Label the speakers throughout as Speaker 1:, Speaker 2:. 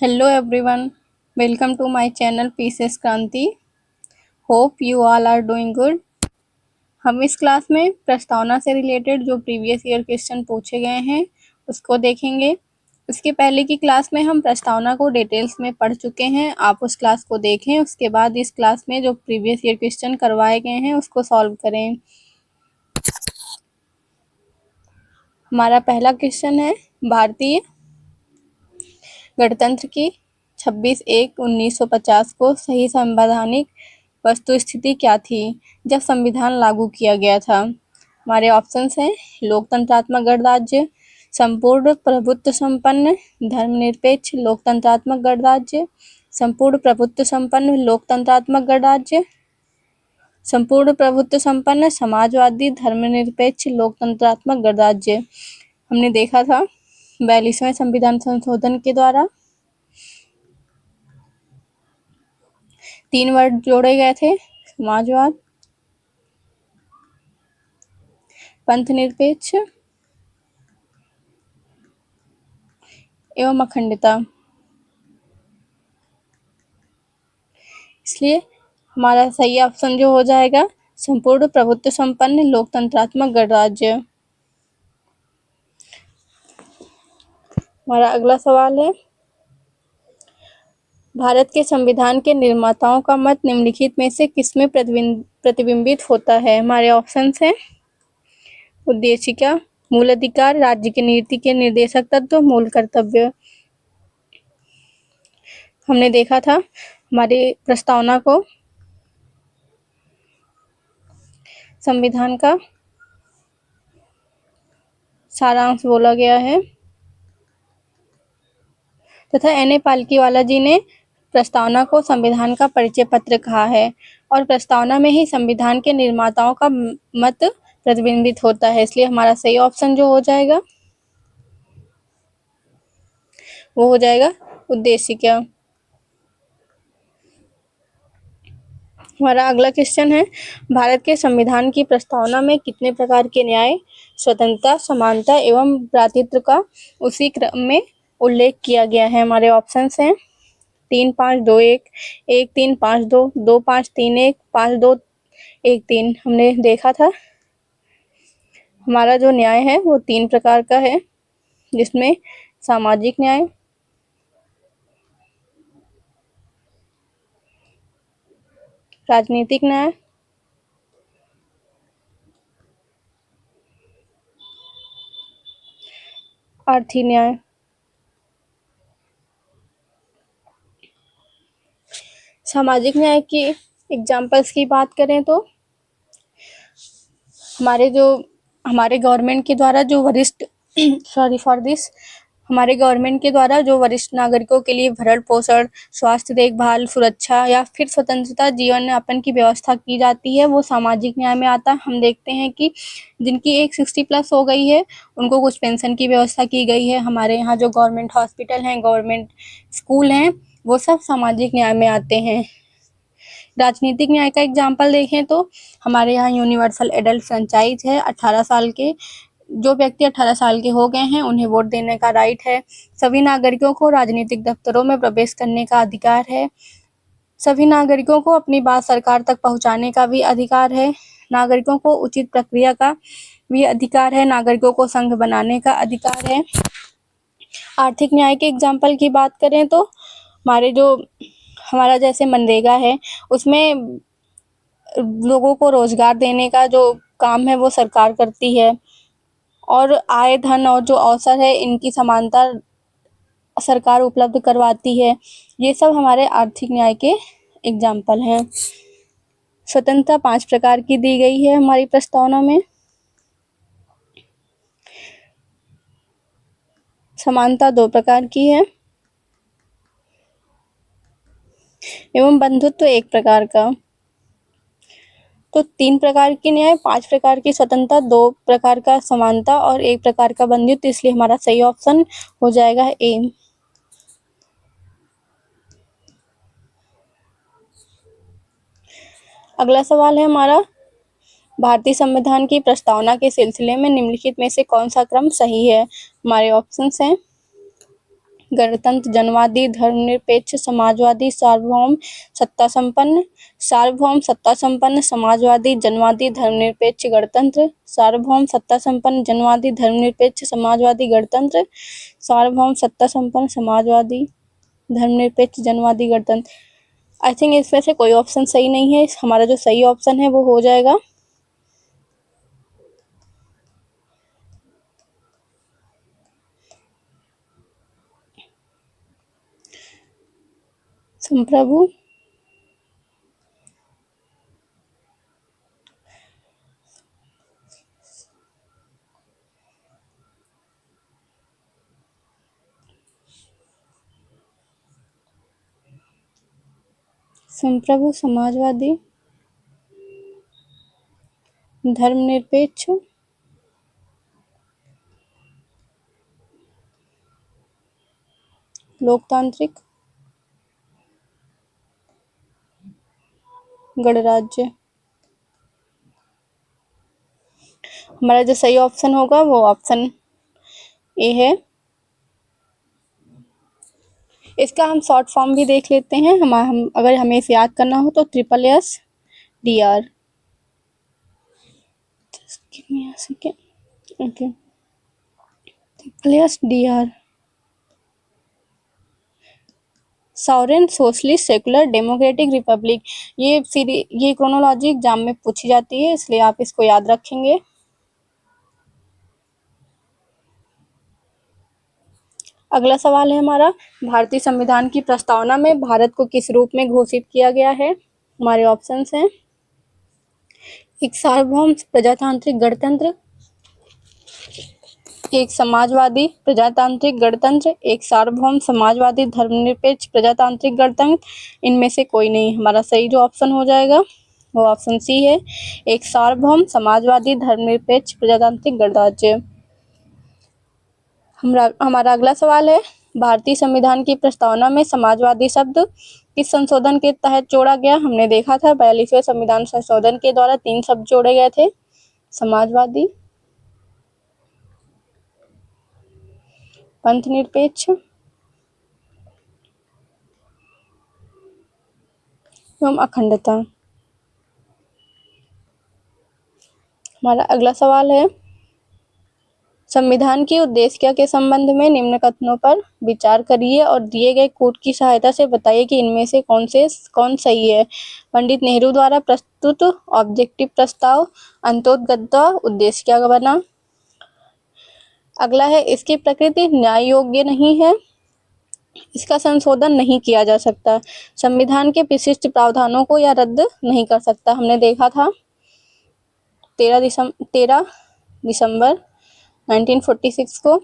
Speaker 1: Hello everyone, welcome to my channel Pieces Kranti. Hope you all are doing good. हम इस class में प्रस्तावना से रिलेटेड जो प्रीवियस ईयर क्वेश्चन पूछे गए हैं उसको देखेंगे। इसके पहले की क्लास में हम प्रस्तावना को डिटेल्स में पढ़ चुके हैं, आप उस क्लास को देखें। उसके बाद इस क्लास में जो प्रीवियस ईयर क्वेश्चन करवाए गए हैं उसको सॉल्व करें। हमारा पहला क्वेश्चन है, भारतीय गणतंत्र की 26/1/1950 को सही संवैधानिक वस्तुस्थिति क्या थी जब संविधान लागू किया गया था। हमारे ऑप्शंस हैं, लोकतंत्रात्मक गणराज्य, संपूर्ण प्रभुत्व संपन्न धर्मनिरपेक्ष लोकतंत्रात्मक गणराज्य, संपूर्ण प्रभुत्व संपन्न लोकतंत्रात्मक गणराज्य, संपूर्ण प्रभुत्व संपन्न समाजवादी धर्मनिरपेक्ष लोकतंत्रात्मक गणराज्य। हमने देखा था 42वें संविधान संशोधन के द्वारा 3 वर्ड जोड़े गए थे, समाजवाद, पंथ निरपेक्ष एवं अखंडता। इसलिए हमारा सही ऑप्शन जो हो जाएगा संपूर्ण प्रभुत्व संपन्न लोकतंत्रात्मक गणराज्य। हमारा अगला सवाल है, भारत के संविधान के निर्माताओं का मत निम्नलिखित में से किसमें प्रतिबिंबित होता है। हमारे ऑप्शंस हैं, उद्देशिका, मूल अधिकार, राज्य की नीति के निर्देशक तत्व, मूल कर्तव्य। हमने देखा था हमारी प्रस्तावना को संविधान का सारांश बोला गया है तथा एन ए पालकीवाला जी ने प्रस्तावना को संविधान का परिचय पत्र कहा है और प्रस्तावना में ही संविधान के निर्माताओं का मत प्रतिबिंबित होता है। इसलिए हमारा सही ऑप्शन जो हो जाएगा वो हो जाएगा उद्देशिका। हमारा अगला क्वेश्चन है, भारत के संविधान की प्रस्तावना में कितने प्रकार के न्याय, स्वतंत्रता, समानता एवं भ्रातृत्व का उसी क्रम में उल्लेख किया गया है। हमारे ऑप्शंस हैं 3-5-2-1, 1-3-5-2, 2-5-3-1, 5-2-1-3। हमने देखा था हमारा जो न्याय है वो 3 प्रकार का है, जिसमें सामाजिक न्याय, राजनीतिक न्याय, आर्थिक न्याय। सामाजिक न्याय की एग्जाम्पल्स की बात करें तो हमारे गवर्नमेंट के द्वारा जो वरिष्ठ हमारे गवर्नमेंट के द्वारा जो वरिष्ठ नागरिकों के लिए भरण पोषण, स्वास्थ्य देखभाल, सुरक्षा या फिर स्वतंत्रता जीवन यापन की व्यवस्था की जाती है वो सामाजिक न्याय में आता है। हम देखते हैं कि जिनकी एज 60+ हो गई है उनको कुछ पेंशन की व्यवस्था की गई है। हमारे यहाँ जो गवर्नमेंट हॉस्पिटल हैं, गवर्नमेंट स्कूल हैं, वो सब सामाजिक न्याय में आते हैं। राजनीतिक न्याय का एग्जाम्पल देखें तो हमारे यहाँ यूनिवर्सल एडल्ट फ्रेंचाइज है। 18 साल के जो व्यक्ति 18 साल के हो गए हैं उन्हें वोट देने का राइट है। सभी नागरिकों को राजनीतिक दफ्तरों में प्रवेश करने का अधिकार है। सभी नागरिकों को अपनी बात सरकार तक पहुंचाने का भी अधिकार है। नागरिकों को उचित प्रक्रिया का भी अधिकार है। नागरिकों को संघ बनाने का अधिकार है। आर्थिक न्याय के एग्जाम्पल की बात करें तो हमारा जैसे मनरेगा है, उसमें लोगों को रोजगार देने का जो काम है वो सरकार करती है और आय, धन और जो अवसर है इनकी समानता सरकार उपलब्ध करवाती है। ये सब हमारे आर्थिक न्याय के एग्जाम्पल हैं। स्वतंत्रता 5 प्रकार की दी गई है हमारी प्रस्तावना में। समानता 2 प्रकार की है एवं बंधुत्व 1 प्रकार का। तो 3 प्रकार की न्याय, 5 प्रकार की स्वतंत्रता, 2 प्रकार का समानता और 1 प्रकार का बंधुत्व। इसलिए हमारा सही ऑप्शन हो जाएगा ए। अगला सवाल है हमारा, भारतीय संविधान की प्रस्तावना के सिलसिले में निम्नलिखित में से कौन सा क्रम सही है। हमारे ऑप्शंस हैं, गणतंत्र, जनवादी, धर्मनिरपेक्ष, समाजवादी, सार्वभौम, सत्ता संपन्न। सार्वभौम, सत्ता संपन्न, समाजवादी, जनवादी, धर्मनिरपेक्ष, गणतंत्र। सार्वभौम, सत्ता संपन्न, जनवादी, धर्मनिरपेक्ष, समाजवादी, गणतंत्र। सार्वभौम, सत्ता संपन्न, समाजवादी, धर्मनिरपेक्ष, जनवादी, गणतंत्र। आई थिंक इसमें से कोई ऑप्शन सही नहीं है। हमारा जो सही ऑप्शन है वो हो जाएगा संप्रभु। संप्रभु, समाजवादी, धर्मनिरपेक्ष, लोकतांत्रिक, गणराज्य। हमारा जो सही ऑप्शन होगा वो ऑप्शन ए है। इसका हम शॉर्ट फॉर्म भी देख लेते हैं। हम अगर हमें इसे याद करना हो तो SSSDR। Give me a second. Okay. SSSDR, sovereign socialist secular democratic Republic. ये क्रोनोलॉजी एग्जाम में पूछी जाती है, इसलिए आप इसको याद रखेंगे। अगला सवाल है हमारा, भारतीय संविधान की प्रस्तावना में भारत को किस रूप में घोषित किया गया है। हमारे ऑप्शंस हैं, एक सार्वभौम प्रजातांत्रिक गणतंत्र, एक समाजवादी प्रजातांत्रिक गणतंत्र, एक सार्वभौम समाजवादी धर्मनिरपेक्ष प्रजातांत्रिक गणतंत्र। इनमें से कोई नहीं। हमारा सही जो ऑप्शन हो जाएगा वो ऑप्शन सी है, एक सार्वभौम समाजवादी धर्मनिरपेक्ष प्रजातांत्रिक गणराज्य। हमारा अगला सवाल है, भारतीय संविधान की प्रस्तावना में समाजवादी शब्द किस संशोधन के तहत जोड़ा गया। हमने देखा था 42वें संविधान संशोधन के द्वारा 3 शब्द जोड़े गए थे, समाजवादी, पंथ निरपेक्ष एवं अखंडता। हमारा अगला सवाल है, संविधान की उद्देश्य के संबंध में निम्न कथनों पर विचार करिए और दिए गए कोड की सहायता से बताइए कि इनमें से कौन सही है। पंडित नेहरू द्वारा प्रस्तुत ऑब्जेक्टिव प्रस्ताव अंत्योदय उद्देश्य क्या बना। अगला है, इसकी प्रकृति न्याय योग्य नहीं है, इसका संशोधन नहीं किया जा सकता, संविधान के विशिष्ट प्रावधानों को यह रद्द नहीं कर सकता। हमने देखा था 13 दिसंबर 1946 को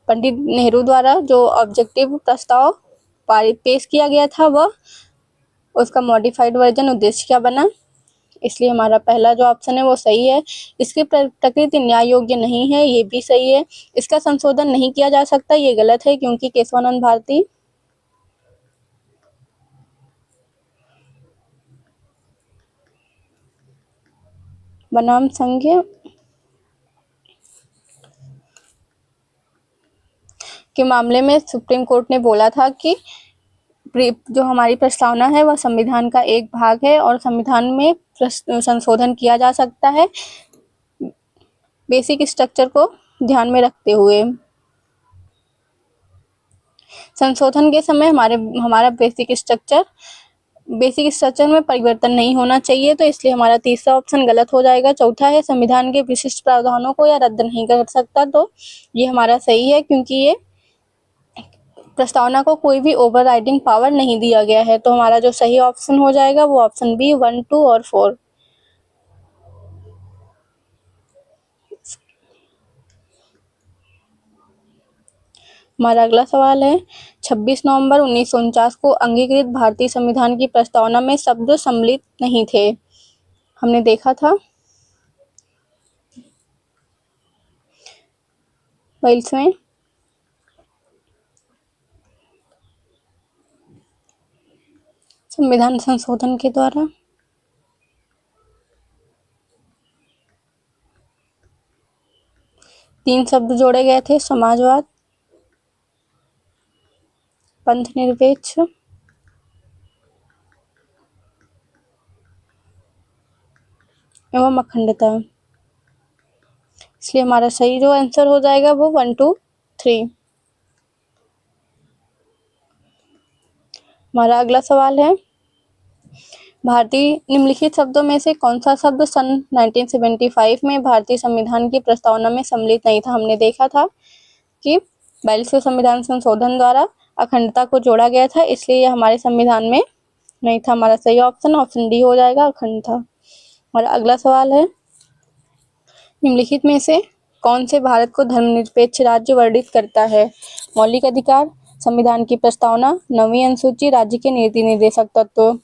Speaker 1: पंडित नेहरू द्वारा जो ऑब्जेक्टिव प्रस्ताव पेश किया गया था वह उसका मॉडिफाइड वर्जन उद्देश्य क्या बना। इसलिए हमारा पहला जो ऑप्शन है वो सही है। इसकी प्रकृति न्याय योग्य नहीं है, ये भी सही है। इसका संशोधन नहीं किया जा सकता, ये गलत है क्योंकि केशवानंद भारती बनाम संघीय के मामले में सुप्रीम कोर्ट ने बोला था कि जो हमारी प्रस्तावना है वह संविधान का एक भाग है और संविधान में संशोधन किया जा सकता है बेसिक स्ट्रक्चर को ध्यान में रखते हुए। संशोधन के समय हमारा बेसिक स्ट्रक्चर में परिवर्तन नहीं होना चाहिए, तो इसलिए हमारा तीसरा ऑप्शन गलत हो जाएगा। चौथा है, संविधान के विशिष्ट प्रावधानों को यह रद्द नहीं कर सकता, तो ये हमारा सही है क्योंकि ये प्रस्तावना को कोई भी ओवरराइडिंग पावर नहीं दिया गया है। तो हमारा जो सही ऑप्शन हो जाएगा वो ऑप्शन बी 1, 2 और 4। हमारा अगला सवाल है, 26 नवंबर 1949 को अंगीकृत भारतीय संविधान की प्रस्तावना में शब्द सम्मिलित नहीं थे। हमने देखा था 22वें संविधान संशोधन के द्वारा। तीन शब्द जोड़े गए थे, समाजवाद, पंथ निरपेक्ष एवं अखंडता। इसलिए हमारा सही जो आंसर हो जाएगा वो 1, 2, 3। हमारा अगला सवाल है, भारतीय निम्नलिखित शब्दों में से कौन सा शब्द सन 1975 में भारतीय संविधान की प्रस्तावना में सम्मिलित नहीं था। हमने देखा था कि 42वें संविधान संशोधन द्वारा अखंडता को जोड़ा गया था, इसलिए यह हमारे संविधान में नहीं था। हमारा सही ऑप्शन डी हो जाएगा, अखंडता। हमारा अगला सवाल है, निम्नलिखित में से कौन से भारत को धर्मनिरपेक्ष राज्य वर्णित करता है। मौलिक अधिकार, संविधान की प्रस्तावना, 9वीं अनुसूची, राज्य के नीति निर्देशक तत्व।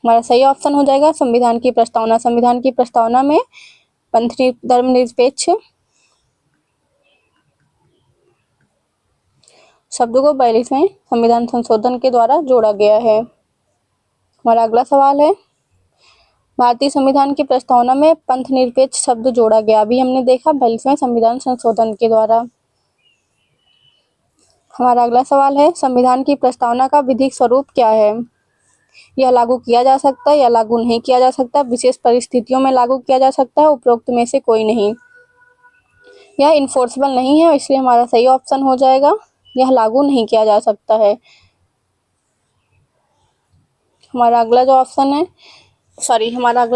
Speaker 1: हमारा सही ऑप्शन हो जाएगा संविधान की प्रस्तावना। संविधान की प्रस्तावना में पंथ धर्मनिरपेक्ष शब्द को 42वें संविधान संशोधन के द्वारा जोड़ा गया है। हमारा अगला सवाल है, भारतीय संविधान की प्रस्तावना में पंथ निरपेक्ष शब्द जोड़ा गया, अभी हमने देखा 42वें संविधान संशोधन के द्वारा। हमारा अगला सवाल है, संविधान की प्रस्तावना का विधिक स्वरूप क्या है। यह लागू किया जा सकता है या लागू नहीं किया जा सकता, विशेष परिस्थितियों में लागू किया जा सकता है, उपरोक्त में से कोई नहीं। यह इन्फोर्सेबल नहीं है, इसलिए हमारा सही ऑप्शन हो जाएगा यह लागू नहीं किया जा सकता है। हमारा अगला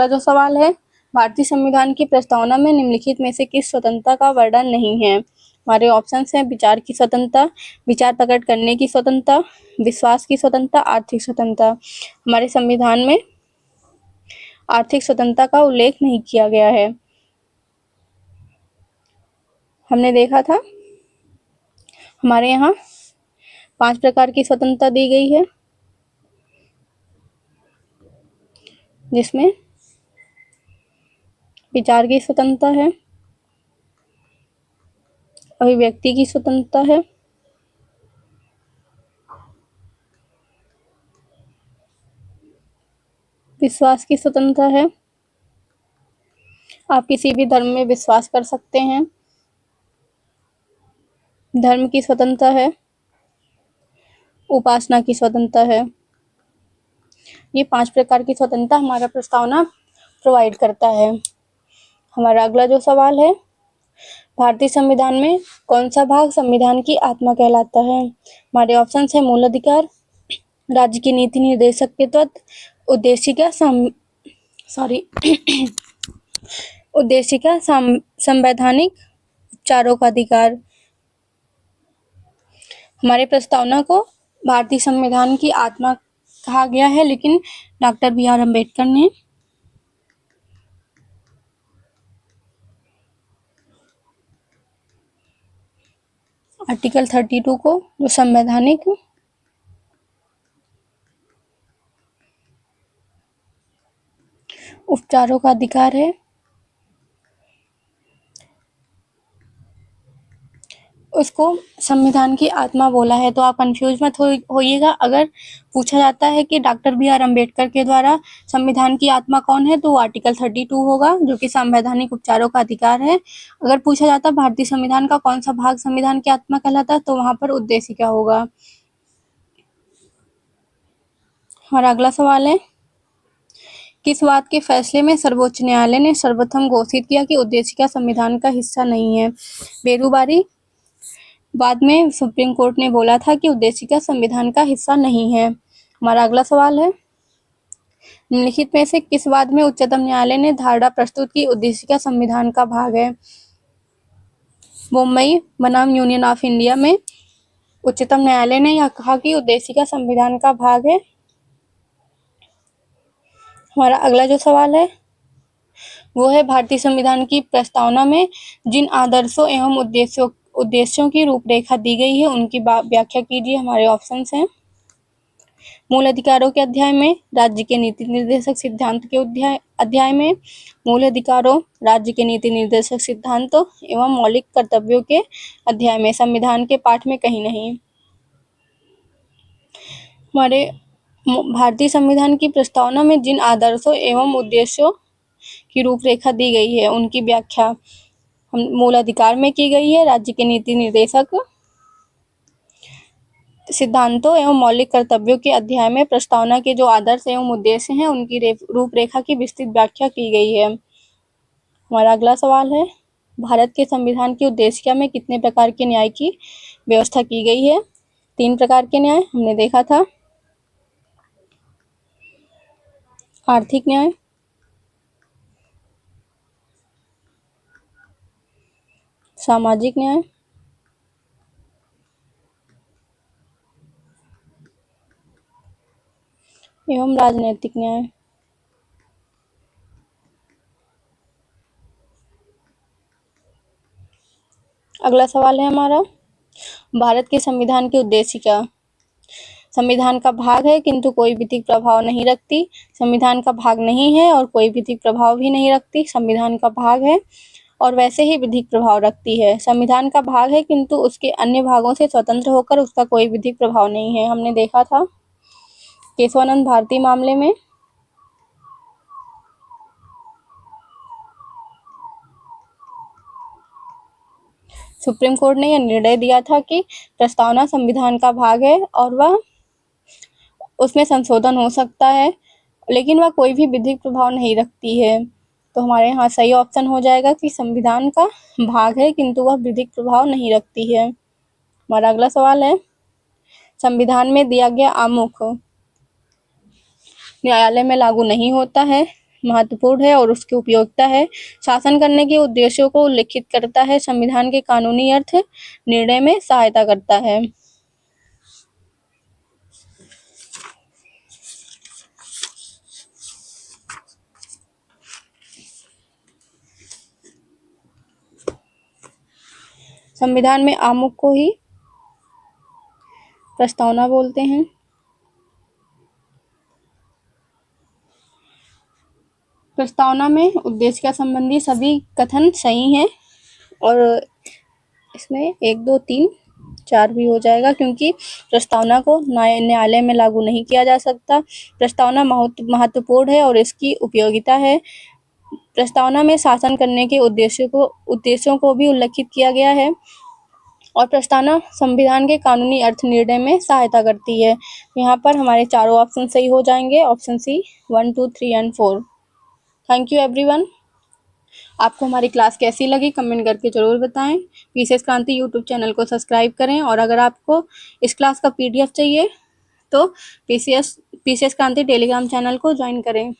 Speaker 1: जो सवाल है, भारतीय संविधान की प्रस्तावना में निम्नलिखित में से किस स्वतंत्रता का वर्णन नहीं है। हमारे ऑप्शंस हैं, विचार की स्वतंत्रता, विचार प्रकट करने की स्वतंत्रता, विश्वास की स्वतंत्रता, आर्थिक स्वतंत्रता। हमारे संविधान में आर्थिक स्वतंत्रता का उल्लेख नहीं किया गया है। हमने देखा था हमारे यहाँ 5 प्रकार की स्वतंत्रता दी गई है, जिसमें विचार की स्वतंत्रता है, अभिव्यक्ति की स्वतंत्रता है, विश्वास की स्वतंत्रता है, आप किसी भी धर्म में विश्वास कर सकते हैं, धर्म की स्वतंत्रता है, उपासना की स्वतंत्रता है। ये 5 प्रकार की स्वतंत्रता हमारा प्रस्तावना प्रोवाइड करता है। हमारा अगला जो सवाल है, भारतीय संविधान में कौन सा भाग संविधान की आत्मा कहलाता है। हमारे ऑप्शन है, मूल अधिकार, राज्य की नीति निर्देशक के तत्व, उद्देशिका संवैधानिक उपचारों का अधिकार। हमारे प्रस्तावना को भारतीय संविधान की आत्मा कहा गया है, लेकिन डॉक्टर BR अम्बेडकर ने आर्टिकल 32 को जो संवैधानिक उपचारों का अधिकार है, उसको संविधान की आत्मा बोला है। तो आप कंफ्यूज मत होइएगा। अगर पूछा जाता है कि डॉक्टर BR अम्बेडकर के द्वारा संविधान की आत्मा कौन है, तो आर्टिकल 32 होगा, जो कि संवैधानिक उपचारों का अधिकार है। अगर पूछा जाता है भारतीय संविधान का कौन सा भाग संविधान की आत्मा कहलाता है, तो वहां पर उद्देशिका होगा। हमारा अगला सवाल है, किस बात के फैसले में सर्वोच्च न्यायालय ने सर्वप्रथम घोषित किया कि उद्देशिका संविधान का हिस्सा नहीं है। बेरुबारी बाद में सुप्रीम कोर्ट ने बोला था कि उद्देशिका संविधान का हिस्सा नहीं है। हमारा अगला सवाल है, निम्नलिखित में से किस वाद में उच्चतम न्यायालय ने धारणा प्रस्तुत की उद्देशिका संविधान का भाग है। मुंबई बनाम यूनियन ऑफ इंडिया में उच्चतम न्यायालय ने यह कहा कि उद्देशिका संविधान का भाग है। हमारा अगला जो सवाल है वो है, भारतीय संविधान की प्रस्तावना में जिन आदर्शों एवं उद्देश्यों की रूपरेखा दी गई है, उनकी व्याख्या कीजिए। हमारे ऑप्शंस हैं, मूल अधिकारों के अध्याय में, राज्य के नीति निर्देशक सिद्धांत के अध्याय में, मूल अधिकारों, राज्य के नीति निर्देशक सिद्धांतों एवं मौलिक कर्तव्यों के अध्याय में, संविधान के पाठ में कहीं नहीं। हमारे भारतीय संविधान की प्रस्तावना में जिन आदर्शों एवं उद्देश्यों की रूपरेखा दी गई है, उनकी व्याख्या मूल अधिकार में की गई है, राज्य के नीति निर्देशक सिद्धांतों एवं मौलिक कर्तव्यों के अध्याय में प्रस्तावना के जो आदर्श एवं उद्देश्य हैं उनकी रूपरेखा की विस्तृत व्याख्या की गई है। हमारा अगला सवाल है, भारत के संविधान की उद्देशिका में कितने प्रकार के न्याय की व्यवस्था की गई है? 3 प्रकार के न्याय हमने देखा था। आर्थिक न्याय, सामाजिक न्याय, एवं राजनैतिक न्याय। अगला सवाल है हमारा, भारत के संविधान की उद्देशिका संविधान का भाग है किंतु कोई विधिक प्रभाव नहीं रखती। संविधान का भाग नहीं है और कोई विधिक प्रभाव भी नहीं रखती। संविधान का भाग है और वैसे ही विधिक प्रभाव रखती है। संविधान का भाग है किंतु उसके अन्य भागों से स्वतंत्र होकर उसका कोई विधिक प्रभाव नहीं है। हमने देखा था केशवानंद भारती मामले में। सुप्रीम कोर्ट ने यह निर्णय दिया था कि प्रस्तावना संविधान का भाग है और वह उसमें संशोधन हो सकता है, लेकिन वह कोई भी विधिक प्रभाव नहीं रखती है। तो हमारे यहाँ सही ऑप्शन हो जाएगा कि संविधान का भाग है किंतु वह विधिक प्रभाव नहीं रखती है। हमारा अगला सवाल है, संविधान में दिया गया आमुख न्यायालय में लागू नहीं होता है, महत्वपूर्ण है और उसकी उपयोगिता है, शासन करने के उद्देश्यों को उल्लिखित करता है, संविधान के कानूनी अर्थ निर्णय में सहायता करता है। संविधान में आमुख को ही प्रस्तावना बोलते हैं। प्रस्तावना में उद्देशिका संबंधी सभी कथन सही हैं और इसमें 1, 2, 3, 4 भी हो जाएगा क्योंकि प्रस्तावना को न्यायालय में लागू नहीं किया जा सकता। प्रस्तावना महत्वपूर्ण है और इसकी उपयोगिता है। प्रस्तावना में शासन करने के उद्देश्यों को भी उल्लिखित किया गया है और प्रस्तावना संविधान के कानूनी अर्थ निर्णय में सहायता करती है। यहाँ पर हमारे चारों ऑप्शन सही हो जाएंगे, option C 1, 2, 3 and 4। Thank you everyone. आपको हमारी क्लास कैसी लगी कमेंट करके ज़रूर बताएं। पीसीएस क्रांति यूट्यूब चैनल को सब्सक्राइब करें और अगर आपको इस क्लास का पीडीएफ चाहिए तो पीसीएस क्रांति टेलीग्राम चैनल को ज्वाइन करें।